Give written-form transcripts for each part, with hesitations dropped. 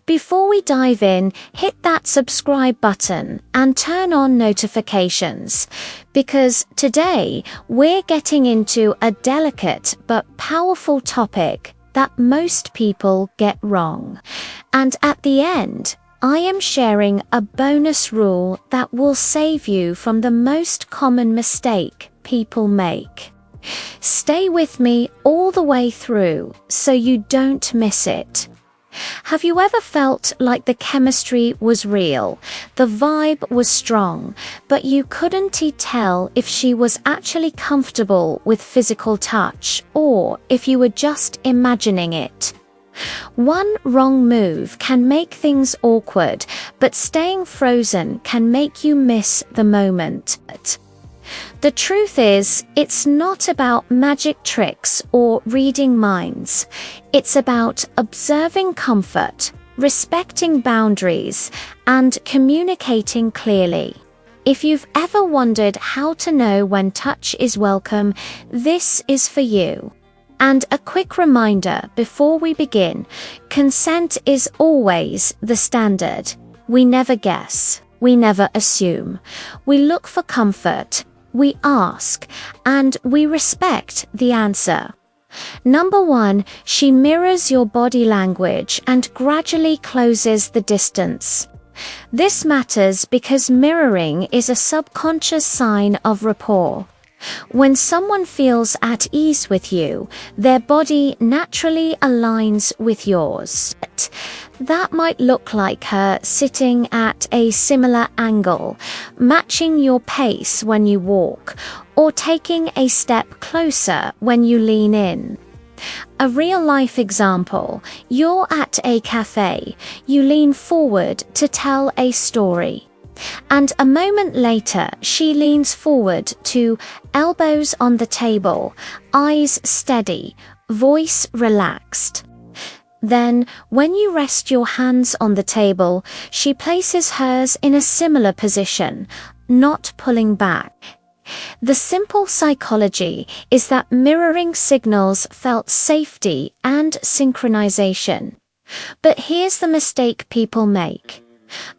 Before we dive in, hit that subscribe button and turn on notifications, because today we're getting into a delicate but powerful topic that most people get wrong. And at the end, I am sharing a bonus rule that will save you from the most common mistake people make. Stay with me all the way through so you don't miss it. Have you ever felt like the chemistry was real, the vibe was strong, but you couldn't tell if she was actually comfortable with physical touch or if you were just imagining it? One wrong move can make things awkward, but staying frozen can make you miss the moment. The truth is, it's not about magic tricks or reading minds. It's about observing comfort, respecting boundaries, and communicating clearly. If you've ever wondered how to know when touch is welcome, this is for you. And a quick reminder before we begin, consent is always the standard. We never guess, we never assume. We look for comfort, we ask, and we respect the answer. Number 1, she mirrors your body language and gradually closes the distance. This matters because mirroring is a subconscious sign of rapport. When someone feels at ease with you, their body naturally aligns with yours. That might look like her sitting at a similar angle, matching your pace when you walk, or taking a step closer when you lean in. A real-life example, you're at a cafe, you lean forward to tell a story. And a moment later, she leans forward to elbows on the table, eyes steady, voice relaxed. Then, when you rest your hands on the table, she places hers in a similar position, not pulling back. The simple psychology is that mirroring signals felt safety and synchronization. But here's the mistake people make.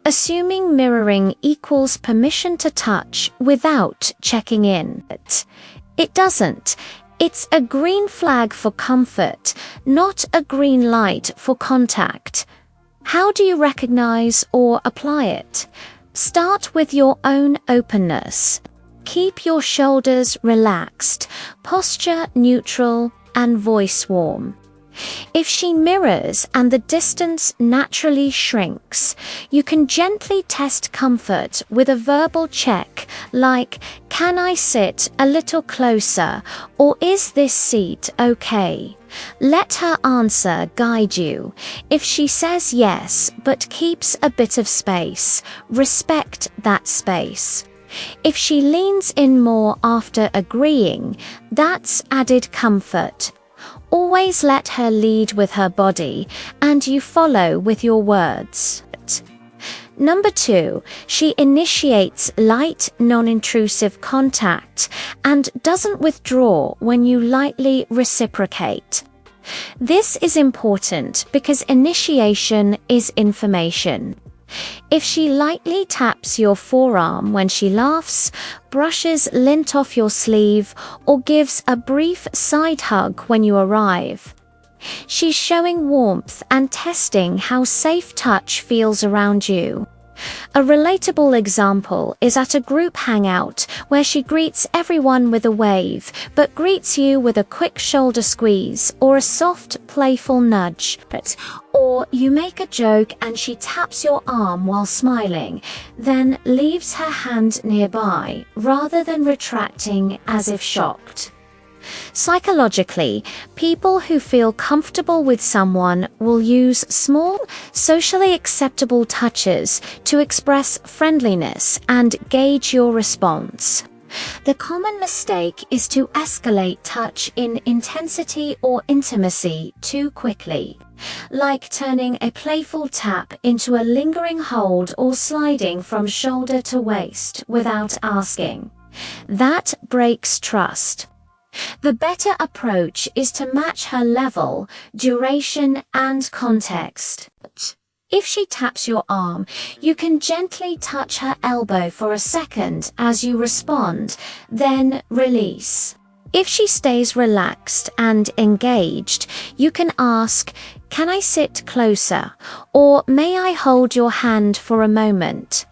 Assuming mirroring equals permission to touch without checking in. It doesn't. It's a green flag for comfort, not a green light for contact. How do you recognize or apply it? Start with your own openness. Keep your shoulders relaxed, posture neutral, and voice warm. If she mirrors and the distance naturally shrinks, you can gently test comfort with a verbal check like, "Can I sit a little closer?" or "Is this seat okay?" Let her answer guide you. If she says yes but keeps a bit of space, respect that space. If she leans in more after agreeing, that's added comfort. Always let her lead with her body, and you follow with your words. Number 2, she initiates light, non-intrusive contact and doesn't withdraw when you lightly reciprocate. This is important because initiation is information. If she lightly taps your forearm when she laughs, brushes lint off your sleeve, or gives a brief side hug when you arrive, she's showing warmth and testing how safe touch feels around you. A relatable example is at a group hangout where she greets everyone with a wave, but greets you with a quick shoulder squeeze or a soft, playful nudge. Or you make a joke and she taps your arm while smiling, then leaves her hand nearby rather than retracting as if shocked. Psychologically, people who feel comfortable with someone will use small, socially acceptable touches to express friendliness and gauge your response. The common mistake is to escalate touch in intensity or intimacy too quickly, like turning a playful tap into a lingering hold or sliding from shoulder to waist without asking. That breaks trust. The better approach is to match her level, duration, and context. If she taps your arm, you can gently touch her elbow for a second as you respond, then release. If she stays relaxed and engaged, you can ask, "Can I sit closer?" or "May I hold your hand for a moment?"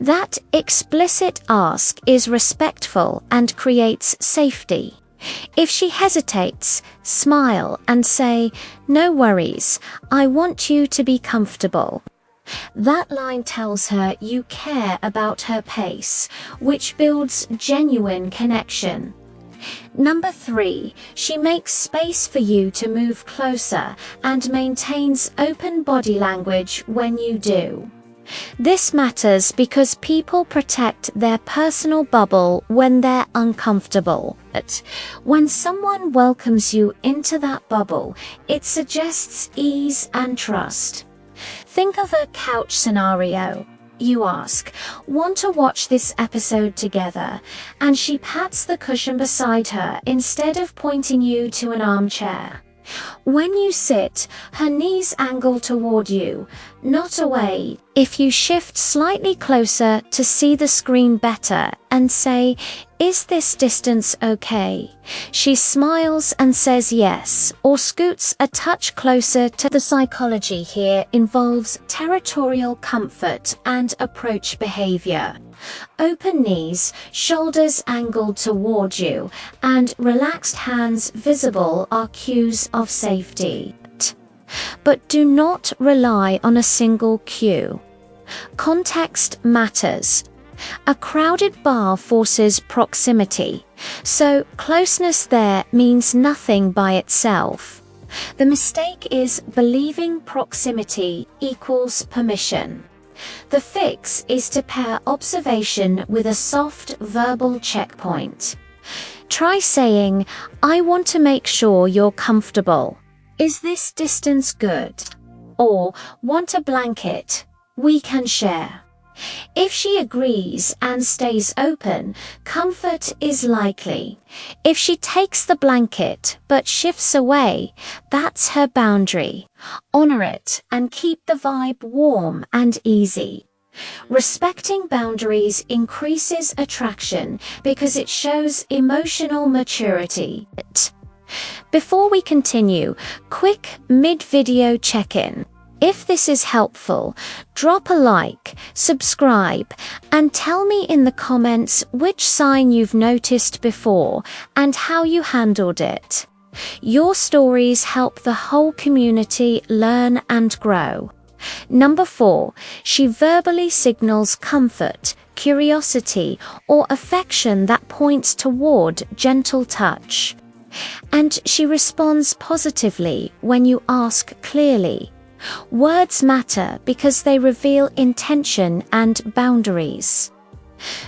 That explicit ask is respectful and creates safety. If she hesitates, smile and say, "No worries, I want you to be comfortable." That line tells her you care about her pace, which builds genuine connection. Number 3, she makes space for you to move closer and maintains open body language when you do. This matters because people protect their personal bubble when they're uncomfortable. When someone welcomes you into that bubble, it suggests ease and trust. Think of a couch scenario. You ask, "Want to watch this episode together?" and she pats the cushion beside her instead of pointing you to an armchair. When you sit, her knees angle toward you, not away. If you shift slightly closer to see the screen better and say, "Is this distance okay?" she smiles and says yes, or scoots a touch closer to the psychology here involves territorial comfort and approach behavior. Open knees, shoulders angled toward you, and relaxed hands visible are cues of safety. But do not rely on a single cue. Context matters. A crowded bar forces proximity, so closeness there means nothing by itself. The mistake is believing proximity equals permission. The fix is to pair observation with a soft verbal checkpoint. Try saying, "I want to make sure you're comfortable. Is this distance good?" Or, "Want a blanket? We can share." If she agrees and stays open, comfort is likely. If she takes the blanket but shifts away, that's her boundary. Honor it and keep the vibe warm and easy. Respecting boundaries increases attraction because it shows emotional maturity. Before we continue, quick mid-video check-in. If this is helpful, drop a like, subscribe, and tell me in the comments which sign you've noticed before and how you handled it. Your stories help the whole community learn and grow. Number 4, she verbally signals comfort, curiosity, or affection that points toward gentle touch. And she responds positively when you ask clearly. Words matter because they reveal intention and boundaries.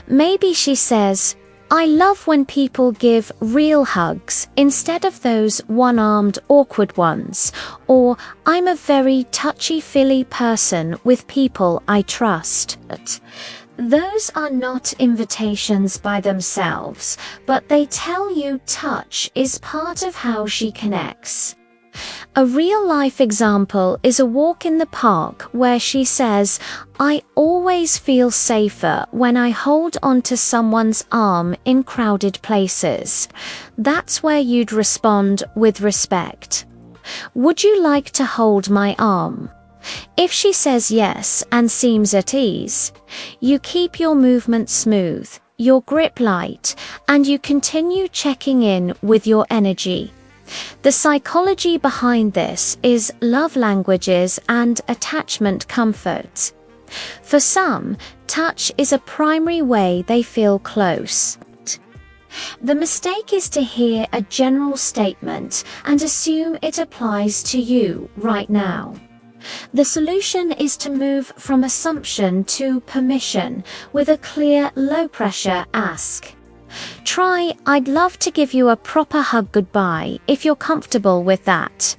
Maybe she says, "I love when people give real hugs instead of those one-armed awkward ones," or "I'm a very touchy-feely person with people I trust." Those are not invitations by themselves, but they tell you touch is part of how she connects. A real-life example is a walk in the park where she says, "I always feel safer when I hold onto someone's arm in crowded places." That's where you'd respond with respect. "Would you like to hold my arm?" If she says yes and seems at ease, you keep your movement smooth, your grip light, and you continue checking in with your energy. The psychology behind this is love languages and attachment comfort. For some, touch is a primary way they feel close. The mistake is to hear a general statement and assume it applies to you right now. The solution is to move from assumption to permission with a clear, low-pressure ask. Try, "I'd love to give you a proper hug goodbye if you're comfortable with that."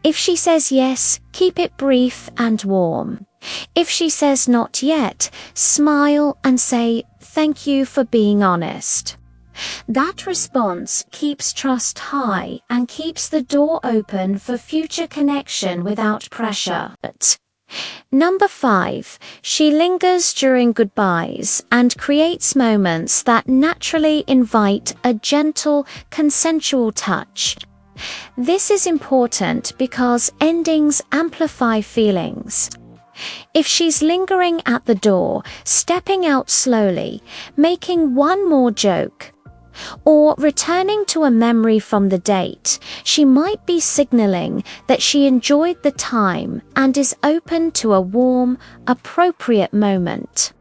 If she says yes, keep it brief and warm. If she says not yet, smile and say, "Thank you for being honest." That response keeps trust high and keeps the door open for future connection without pressure. Number 5, she lingers during goodbyes and creates moments that naturally invite a gentle, consensual touch. This is important because endings amplify feelings. If she's lingering at the door, stepping out slowly, making one more joke, or returning to a memory from the date, she might be signaling that she enjoyed the time and is open to a warm, appropriate moment.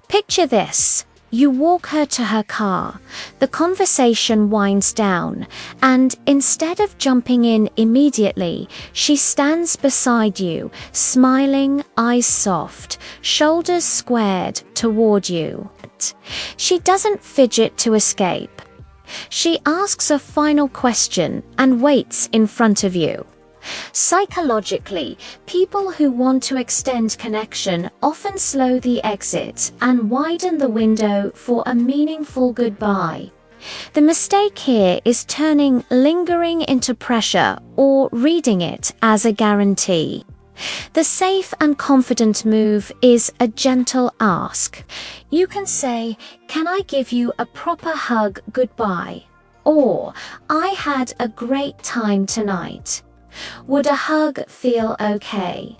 Picture this. You walk her to her car, the conversation winds down, and instead of jumping in immediately, she stands beside you, smiling, eyes soft, shoulders squared toward you. She doesn't fidget to escape. She asks a final question and waits in front of you. Psychologically, people who want to extend connection often slow the exit and widen the window for a meaningful goodbye. The mistake here is turning lingering into pressure or reading it as a guarantee. The safe and confident move is a gentle ask. You can say, "Can I give you a proper hug goodbye?" Or, "I had a great time tonight. Would a hug feel okay?"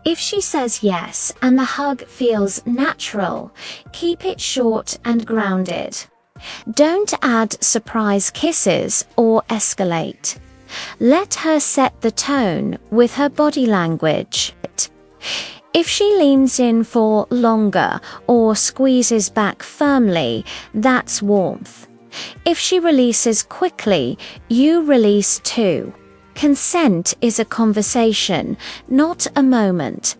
If she says yes and the hug feels natural, keep it short and grounded. Don't add surprise kisses or escalate. Let her set the tone with her body language. If she leans in for longer or squeezes back firmly, that's warmth. If she releases quickly, you release too. Consent is a conversation, not a moment.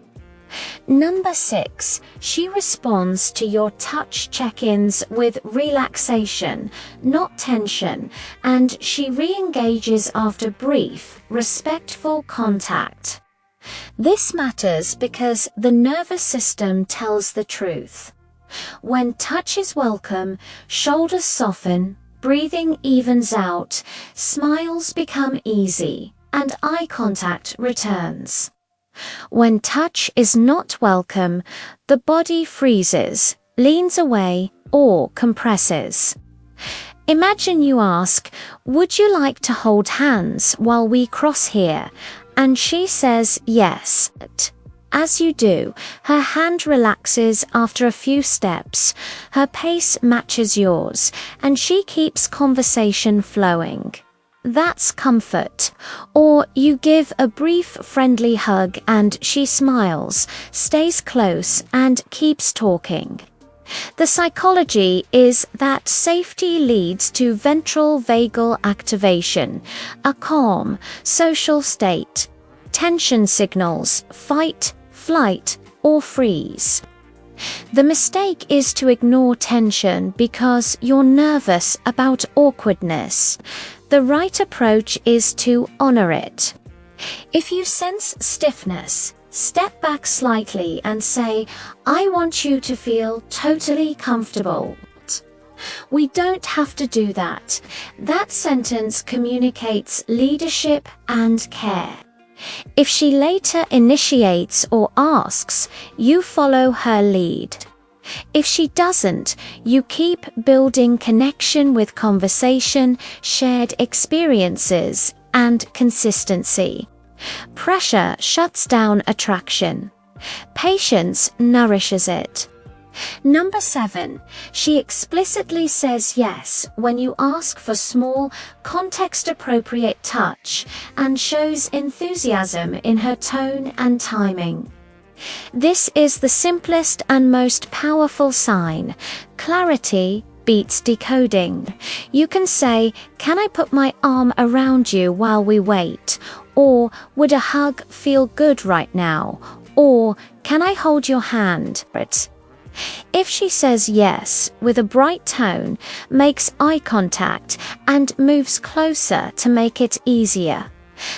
Number 6, she responds to your touch check-ins with relaxation, not tension, and she re-engages after brief, respectful contact. This matters because the nervous system tells the truth. When touch is welcome, shoulders soften, breathing evens out, smiles become easy, and eye contact returns. When touch is not welcome, the body freezes, leans away, or compresses. Imagine you ask, "Would you like to hold hands while we cross here?" And she says yes. As you do, her hand relaxes after a few steps, her pace matches yours, and she keeps conversation flowing. That's comfort. Or you give a brief friendly hug and she smiles, stays close, and keeps talking. The psychology is that safety leads to ventral vagal activation, a calm, social state. Tension signals fight, flight, or freeze. The mistake is to ignore tension because you're nervous about awkwardness. The right approach is to honor it. If you sense stiffness, step back slightly and say, "I want you to feel totally comfortable." We don't have to do that. That sentence communicates leadership and care. If she later initiates or asks, you follow her lead. If she doesn't, you keep building connection with conversation, shared experiences, and consistency. Pressure shuts down attraction. Patience nourishes it. Number 7, she explicitly says yes when you ask for small, context-appropriate touch and shows enthusiasm in her tone and timing. This is the simplest and most powerful sign. Clarity beats decoding. You can say, "Can I put my arm around you while we wait?" Or, "Would a hug feel good right now?" Or, "Can I hold your hand?" If she says yes with a bright tone, makes eye contact, and moves closer to make it easier,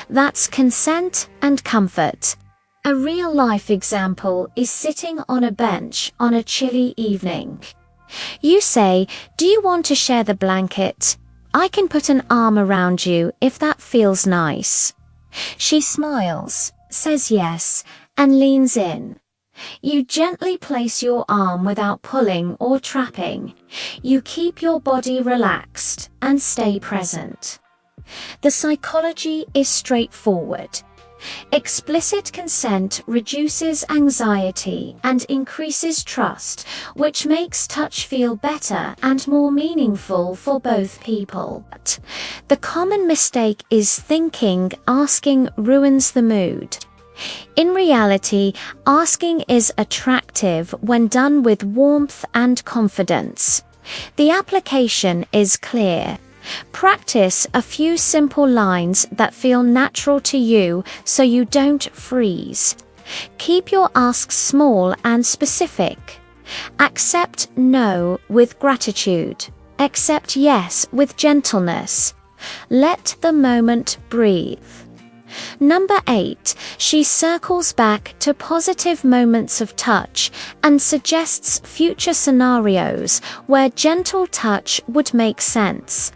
that's consent and comfort. A real-life example is sitting on a bench on a chilly evening. You say, "Do you want to share the blanket? I can put an arm around you if that feels nice." She smiles, says yes, and leans in. You gently place your arm without pulling or trapping. You keep your body relaxed and stay present. The psychology is straightforward. Explicit consent reduces anxiety and increases trust, which makes touch feel better and more meaningful for both people. The common mistake is thinking asking ruins the mood. In reality, asking is attractive when done with warmth and confidence. The application is clear. Practice a few simple lines that feel natural to you so you don't freeze. Keep your asks small and specific. Accept no with gratitude. Accept yes with gentleness. Let the moment breathe. Number 8, she circles back to positive moments of touch and suggests future scenarios where gentle touch would make sense.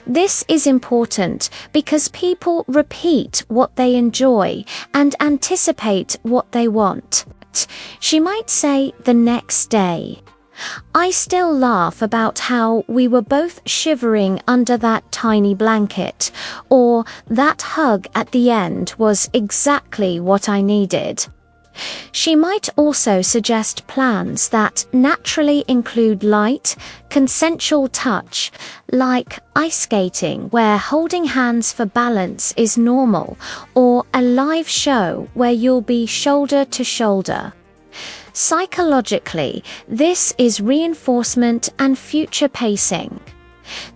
This is important because people repeat what they enjoy and anticipate what they want. She might say the next day, "I still laugh about how we were both shivering under that tiny blanket," or "that hug at the end was exactly what I needed." She might also suggest plans that naturally include light, consensual touch, like ice skating where holding hands for balance is normal, or a live show where you'll be shoulder to shoulder. Psychologically, this is reinforcement and future pacing.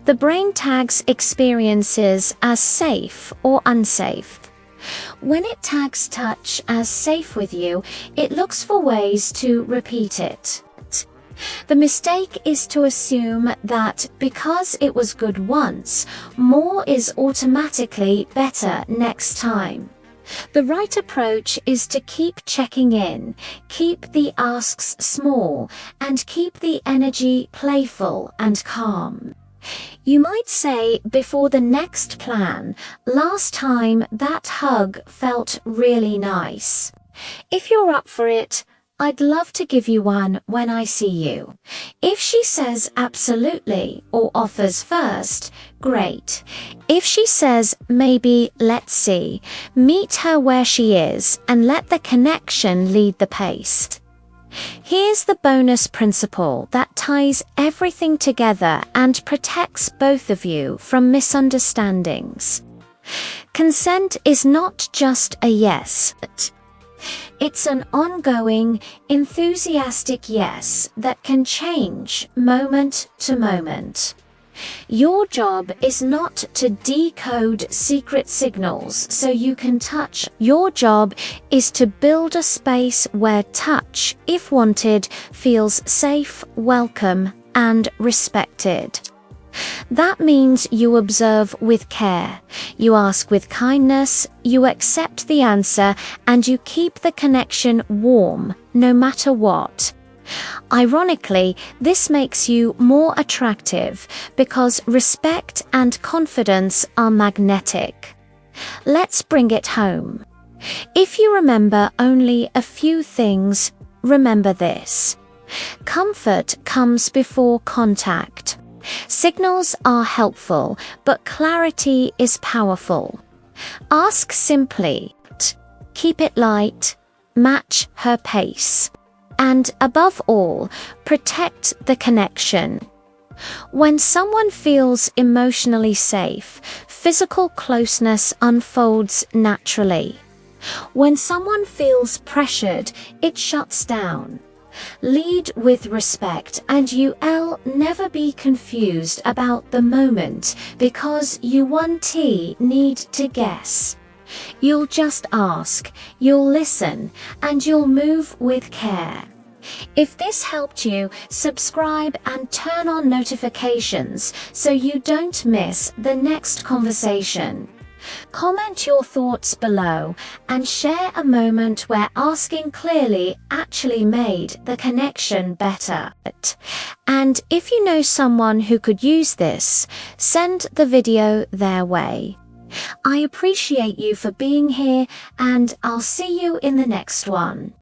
The brain tags experiences as safe or unsafe. When it tags touch as safe with you, it looks for ways to repeat it. The mistake is to assume that because it was good once, more is automatically better next time. The right approach is to keep checking in, keep the asks small, and keep the energy playful and calm. You might say before the next plan, "Last time that hug felt really nice. If you're up for it, I'd love to give you one when I see you." If she says absolutely or offers first, great. If she says maybe, let's see, meet her where she is and let the connection lead the pace. Here's the bonus principle that ties everything together and protects both of you from misunderstandings. Consent is not just a yes. It's an ongoing, enthusiastic yes that can change moment to moment. Your job is not to decode secret signals so you can touch. Your job is to build a space where touch, if wanted, feels safe, welcome, and respected. That means you observe with care, you ask with kindness, you accept the answer, and you keep the connection warm, no matter what. Ironically, this makes you more attractive because respect and confidence are magnetic. Let's bring it home. If you remember only a few things, remember this. Comfort comes before contact. Signals are helpful, but clarity is powerful. Ask simply, keep it light, match her pace. And above all, protect the connection. When someone feels emotionally safe, physical closeness unfolds naturally. When someone feels pressured, it shuts down. Lead with respect, and you'll never be confused about the moment because you need to guess. You'll just ask, you'll listen, and you'll move with care. If this helped you, subscribe and turn on notifications so you don't miss the next conversation. Comment your thoughts below and share a moment where asking clearly actually made the connection better. And if you know someone who could use this, send the video their way. I appreciate you for being here, and I'll see you in the next one.